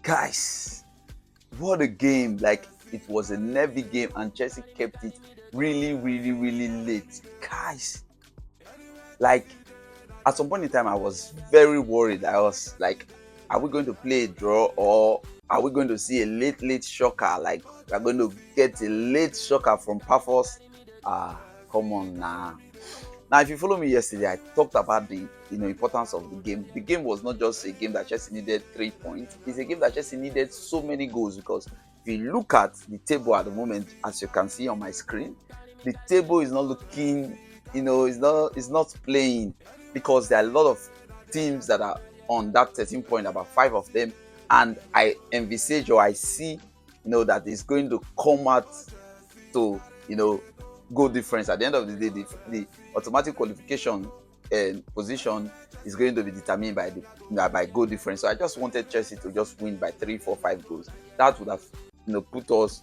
Guys, what a game. Like, it was a nervy game, and Chelsea kept it really, really, really late. Guys, like, at some point in time, I was very worried. I was like, are we going to play a draw, or are we going to see a late, late shocker? Like, we're going to get a late shocker from Pafos. Come on now. Now, if you follow me yesterday, I talked about the importance of the game. The game was not just a game that Chelsea needed 3 points. It's a game that Chelsea needed so many goals, because if you look at the table at the moment, as you can see on my screen, the table is not looking, it's not playing, because there are a lot of teams that are on that 13 point, about 5 of them, and I envisage, or I see, that it's going to come out to goal difference. At the end of the day, the automatic qualification position is going to be determined by by goal difference. So I just wanted Chelsea to just win by 3, 4, 5 goals. That would have put us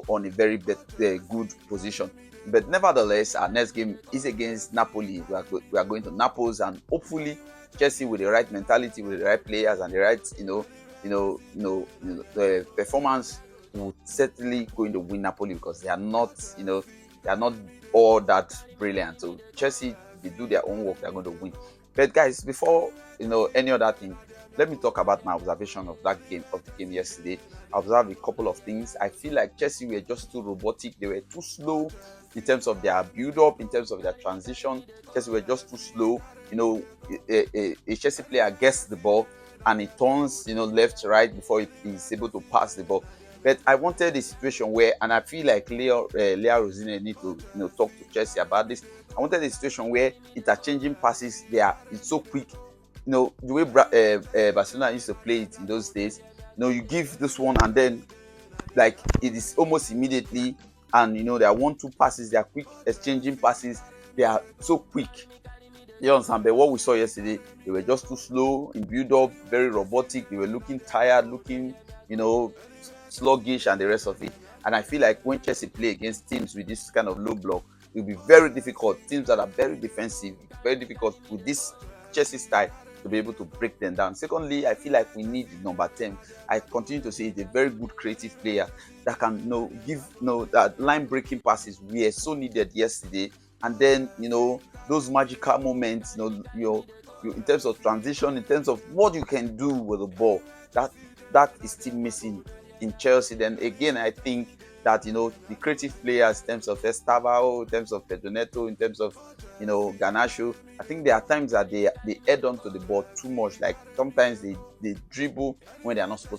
on a very good position. But nevertheless, our next game is against Napoli. We are going to Naples, and hopefully Chelsea, with the right mentality, with the right players, and the right the performance, would certainly going to win Napoli, because they are not all that brilliant. So Chelsea, they do their own work, they're going to win. But guys, before any other thing, let me talk about my observation of the game yesterday. I observed a couple of things. I feel like Chelsea were just too robotic. They were too slow in terms of their build-up, in terms of their transition. Chelsea were just too slow. A Chelsea player gets the ball and he turns left, right before he is able to pass the ball. But I wanted a situation where, and I feel like Leo Rosine need to talk to Chelsea about this. I wanted a situation where interchanging passes, it's so quick. The way Barcelona used to play it in those days. You give this one, and then like it is almost immediately, and there are 1-2 passes. They are quick exchanging passes. They are so quick. You understand? But what we saw yesterday, they were just too slow in build-up, very robotic. They were looking tired, looking, sluggish, and the rest of it. And I feel like when Chelsea play against teams with this kind of low block, it will be very difficult. Teams that are very defensive, very difficult with this Chelsea style to be able to break them down. Secondly, I feel like we need number 10. I continue to say he's a very good creative player that can give that line breaking passes we are so needed yesterday. And then those magical moments, in terms of transition, in terms of what you can do with the ball, that is still missing in Chelsea. Then again, I think that the creative players, in terms of Estavao, in terms of Pedro Neto, in terms of Garnacho, I think there are times that they head on to the ball too much. Like sometimes they dribble when they are not supposed